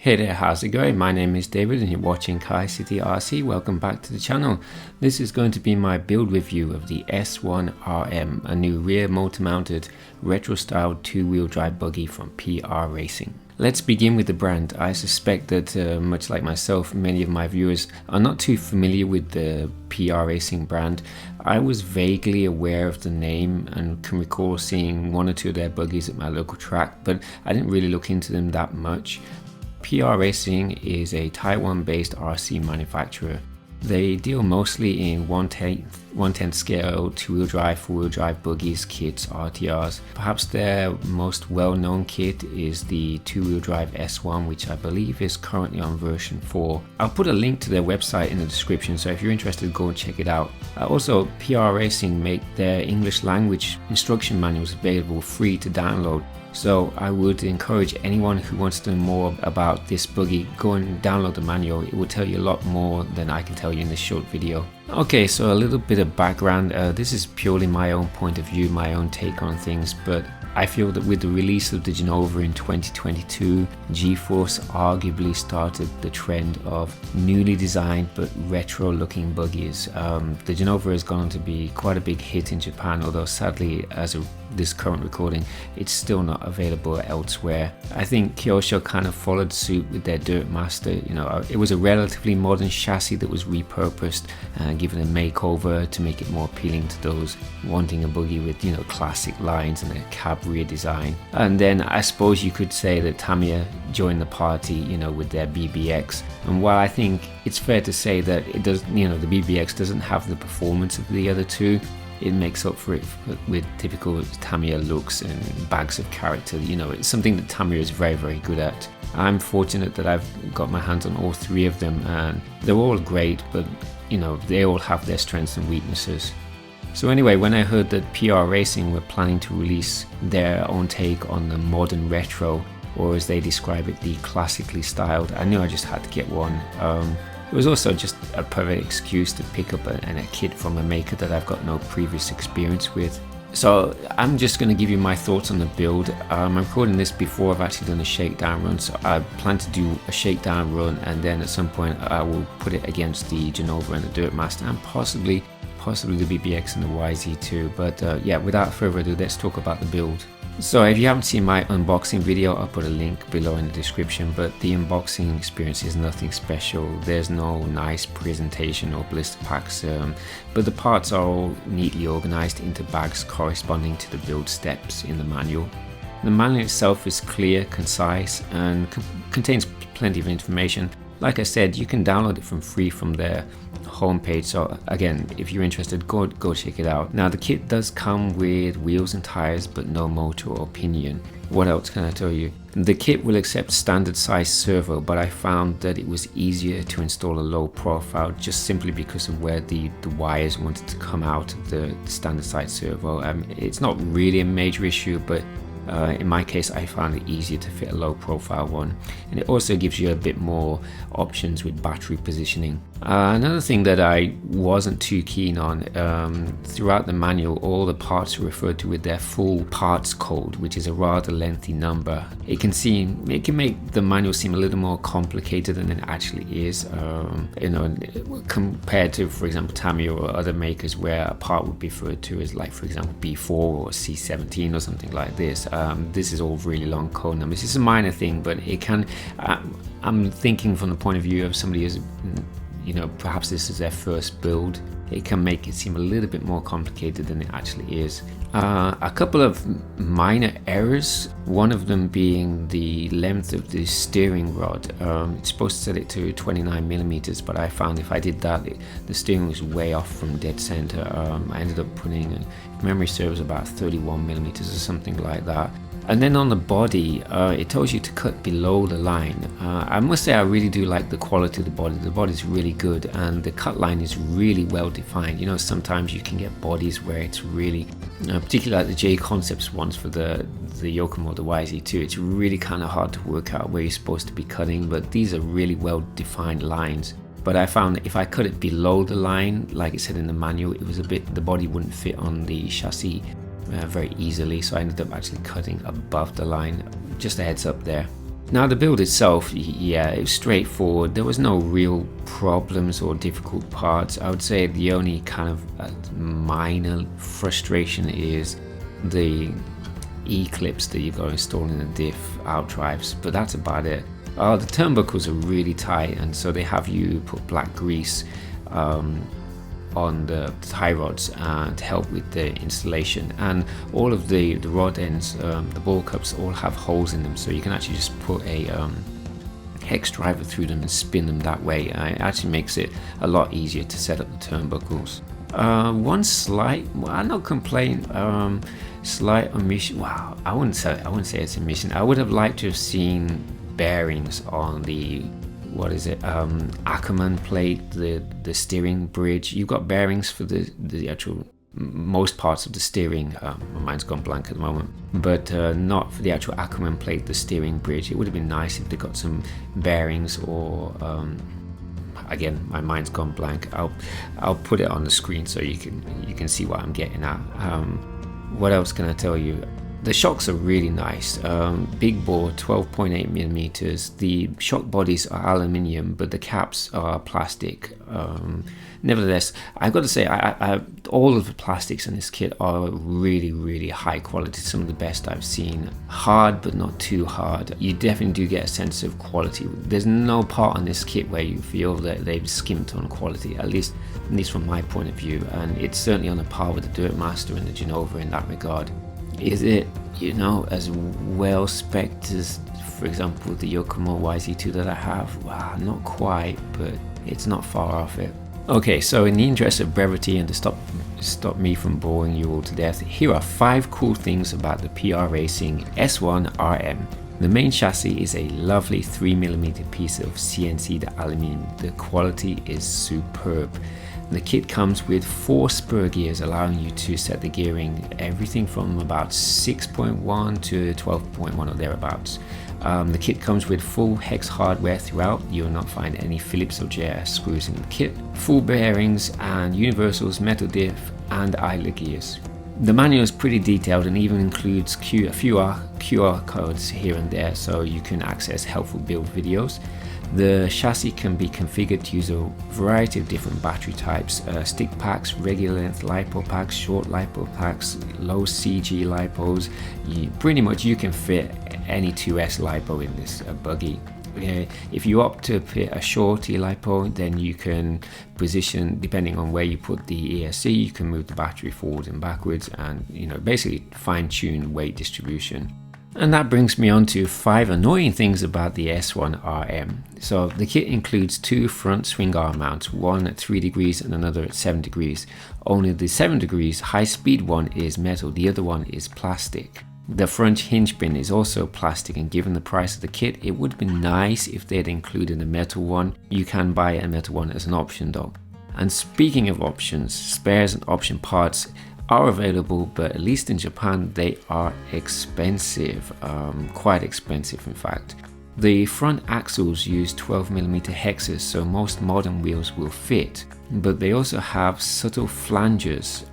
Hey there, how's it going? My name is David and you're watching Kai City RC. Welcome back to the channel. This is going to be my build review of the S1RM, a new rear motor mounted retro style two-wheel drive buggy from PR Racing. Let's begin with the brand. I suspect that much like myself, many of my viewers are not too familiar with the PR Racing brand. I was vaguely aware of the name and can recall seeing one or two of their buggies at my local track, but I didn't really look into them that much. PR Racing is a Taiwan-based RC manufacturer. They deal mostly in 1/10 scale two-wheel drive, four-wheel drive buggies, kits, RTRs. Perhaps their most well-known kit is the two-wheel drive S1, which I believe is currently on version 4. I'll put a link to their website in the description, so if you're interested, go and check it out. Also, PR Racing make their English language instruction manuals available free to download. So I would encourage anyone who wants to know more about this buggy, go and download the manual. It will tell you a lot more than I can tell you in this short video. Okay, so a little bit of background. This is purely my own point of view, my own take on things, but I feel that with the release of the Genova in 2022, G-Force arguably started the trend of newly designed but retro looking buggies. The Genova has gone on to be quite a big hit in Japan, although sadly as of this current recording it's still not available elsewhere. I think Kyosho kind of followed suit with their Dirt Master. It was a relatively modern chassis that was repurposed and given a makeover to make it more appealing to those wanting a buggy with classic lines and a cab rear design. And then I suppose you could say that Tamiya joined the party with their BBX, and while I think it's fair to say that it does the BBX doesn't have the performance of the other two, it makes up for it with typical Tamiya looks and bags of character. It's something that Tamiya is very, very good at. I'm fortunate that I've got my hands on all three of them, and they're all great, but they all have their strengths and weaknesses. So anyway, when I heard that PR Racing were planning to release their own take on the modern retro, or as they describe it, the classically styled, I knew I just had to get one. It was also just a perfect excuse to pick up a kit from a maker that I've got no previous experience with. So I'm just going to give you my thoughts on the build. I'm recording this before I've actually done a shakedown run, so I plan to do a shakedown run and then at some point I will put it against the Genova and the Dirt Master and possibly the BBX and the YZ2. But yeah, without further ado, let's talk about the build. So if you haven't seen my unboxing video, I'll put a link below in the description, but the unboxing experience is nothing special. There's no nice presentation or blister packs, but the parts are all neatly organized into bags corresponding to the build steps in the manual. The manual itself is clear, concise, and contains plenty of information. Like I said, you can download it free from their homepage, so again, if you're interested, go check it out. Now the kit does come with wheels and tires, but no motor or pinion. What else can I tell you? The kit will accept standard size servo, but I found that it was easier to install a low profile just simply because of where the wires wanted to come out of the standard size servo. It's not really a major issue, but in my case I found it easier to fit a low profile one, and it also gives you a bit more options with battery positioning. Another thing that I wasn't too keen on, throughout the manual all the parts are referred to with their full parts code, which is a rather lengthy number. It can make the manual seem a little more complicated than it actually is, compared to, for example, Tamiya or other makers where a part would be referred to as, like, for example, B4 or C17 or something like this. This is all really long code numbers. It's a minor thing, but it can, I'm thinking from the point of view of somebody who's perhaps this is their first build, it can make it seem a little bit more complicated than it actually is. A couple of minor errors, one of them being the length of the steering rod. It's supposed to set it to 29mm, but I found if I did that, the steering was way off from dead center. I ended up putting, if memory serves, about 31mm or something like that. And then on the body, it tells you to cut below the line. I must say I really do like the quality of the body. The body is really good and the cut line is really well defined. Sometimes you can get bodies where it's really, particularly like the J Concepts ones for the Yokomo, the YZ2, it's really kind of hard to work out where you're supposed to be cutting, but these are really well defined lines. But I found that if I cut it below the line, like it said in the manual, the body wouldn't fit on the chassis very easily, so I ended up actually cutting above the line. Just a heads up there. Now the build itself, yeah, it was straightforward. There was no real problems or difficult parts. I would say the only kind of minor frustration is the E-clips that you got installed in the diff outdrives, but that's about it. The turnbuckles are really tight, and so they have you put black grease on the tie rods to help with the installation, and all of the rod ends, the ball cups, all have holes in them, so you can actually just put a hex driver through them and spin them that way. It actually makes it a lot easier to set up the turnbuckles. One slight, well, not complaint, slight omission. Wow, I wouldn't say it's a mission. I would have liked to have seen bearings on the, what is it, Ackerman plate, the steering bridge. You've got bearings for the actual most parts of the steering. My mind's gone blank at the moment, but not for the actual Ackerman plate, the steering bridge. It would have been nice if they got some bearings, or again, my mind's gone blank. I'll put it on the screen so you can see what I'm getting at. What else can I tell you? The shocks are really nice. Big bore, 12.8 millimeters. The shock bodies are aluminium, but the caps are plastic. Nevertheless, I've got to say, all of the plastics in this kit are really, really high quality. Some of the best I've seen. Hard, but not too hard. You definitely do get a sense of quality. There's no part on this kit where you feel that they've skimped on quality, at least from my point of view. And it's certainly on a par with the Dirtmaster and the Genova in that regard. Is it, as well spec'd as, for example, the Yokomo YZ2 that I have? Well, not quite, but it's not far off it. Okay, so in the interest of brevity and to stop me from boring you all to death, here are 5 cool things about the PR Racing S1 RM. The main chassis is a lovely 3mm piece of CNC'd aluminium. The quality is superb. The kit comes with 4 spur gears, allowing you to set the gearing everything from about 6.1 to 12.1 or thereabouts. The kit comes with full hex hardware throughout. You will not find any Phillips or JS screws in the kit. Full bearings and universals, metal diff and idler gears. The manual is pretty detailed and even includes a few QR codes here and there, so you can access helpful build videos. The chassis can be configured to use a variety of different battery types, stick packs, regular length LiPo packs, short LiPo packs, low CG LiPos. Pretty much you can fit any 2S LiPo in this buggy. If you opt to fit a short LiPo, then you can position, depending on where you put the ESC, you can move the battery forward and backwards, and basically fine-tune weight distribution. And that brings me on to 5 annoying things about the S1 RM. So the kit includes 2 front swing arm mounts, one at 3 degrees and another at 7 degrees. Only the 7 degrees high speed one is metal, the other one is plastic. The front hinge pin is also plastic, and given the price of the kit, it would have been nice if they'd included a metal one. You can buy a metal one as an option though. And speaking of options, spares and option parts are available, but at least in Japan they are expensive, quite expensive in fact. The front axles use 12mm hexes, so most modern wheels will fit, but they also have subtle flanges,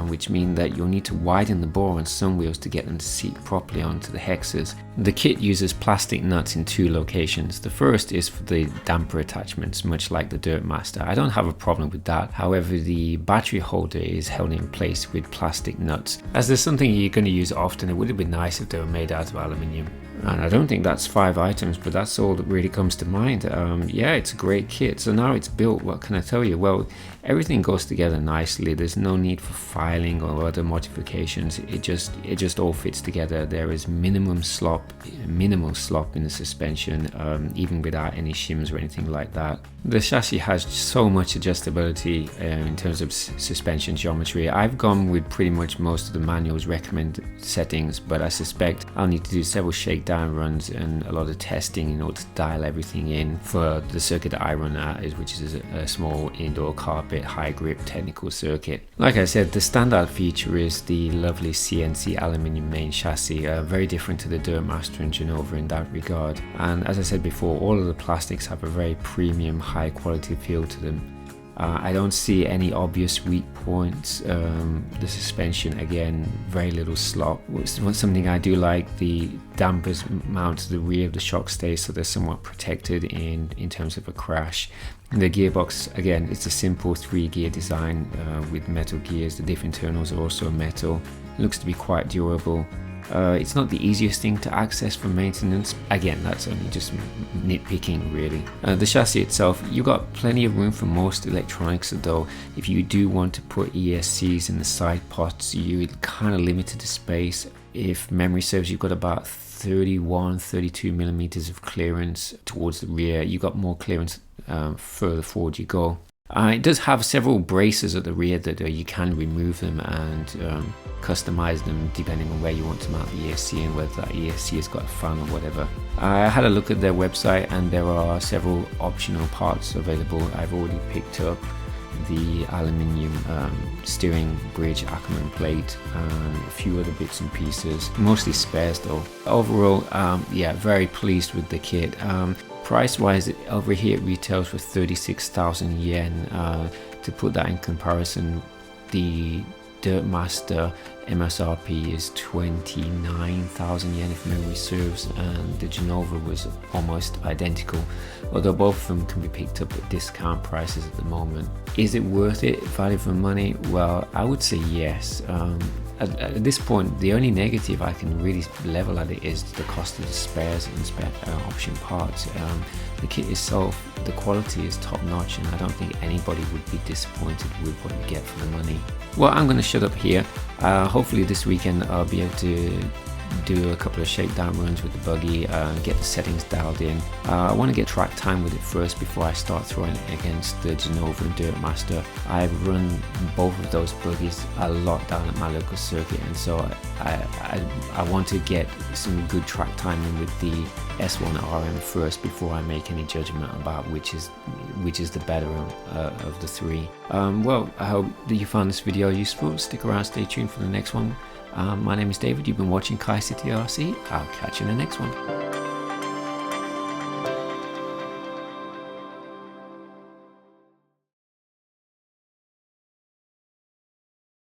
which mean that you'll need to widen the bore on some wheels to get them to seat properly onto the hexes. The kit uses plastic nuts in 2 locations. The first is for the damper attachments, much like the Dirtmaster. I don't have a problem with that. However, the battery holder is held in place with plastic nuts. As there's something you're going to use often, it would have been nice if they were made out of aluminium. And I don't think that's 5 items, but that's all that really comes to mind. Yeah, it's a great kit. So now it's built, what can I tell you? Well, everything goes together nicely. There's no need for filing or other modifications. It just all fits together. There is minimal slop in the suspension, even without any shims or anything like that. The chassis has so much adjustability in terms of suspension geometry. I've gone with pretty much most of the manual's recommended settings, but I suspect I'll need to do several shakedown runs and a lot of testing in order to dial everything in for the circuit that I run at, which is a small indoor carpet, high grip technical circuit. Like I said, the standout feature is the lovely CNC aluminium main chassis, very different to the Dirtmaster and Genova in that regard. And as I said before, all of the plastics have a very premium, high quality feel to them. I don't see any obvious weak points. The suspension, again, very little slop. Something I do like, the dampers mount to the rear of the shock stay, so they're somewhat protected in terms of a crash. The gearbox, again, it's a simple 3-gear design with metal gears. The diff internals are also metal. It looks to be quite durable. It's not the easiest thing to access for maintenance. Again, that's only just nitpicking really. The chassis itself, you've got plenty of room for most electronics, though if you do want to put ESCs in the side pots, you're kind of limited to space. If memory serves, you've got about 32 millimeters of clearance towards the rear. You've got more clearance further forward you go. It does have several braces at the rear that you can remove them and customize them depending on where you want to mount the ESC and whether that ESC has got a fan or whatever. I had a look at their website and there are several optional parts available. I've already picked up the aluminium steering bridge Ackerman plate and a few other bits and pieces, mostly spares though. Overall, yeah, very pleased with the kit. Price wise, over here it retails for 36,000 yen. To put that in comparison, the Dirtmaster MSRP is 29,000 yen if memory serves, and the Genova was almost identical, although both of them can be picked up at discount prices at the moment. Is it worth it, value for money? Well, I would say yes. At this point, the only negative I can really level at it is the cost of the spares and spare option parts. The kit itself, the quality is top notch, and I don't think anybody would be disappointed with what you get for the money. Well, I'm going to shut up here. Hopefully this weekend I'll be able to do a couple of shakedown runs with the Buggy, get the settings dialed in. I want to get track time with it first before I start throwing it against the Genova and Dirtmaster. I've run both of those Buggies a lot down at my local circuit, and so I want to get some good track time in with the S1 RM first before I make any judgment about which is the better of the three. Well, I hope that you found this video useful. Stick around, stay tuned for the next one. My name is David, you've been watching Kai City RC. I'll catch you in the next one.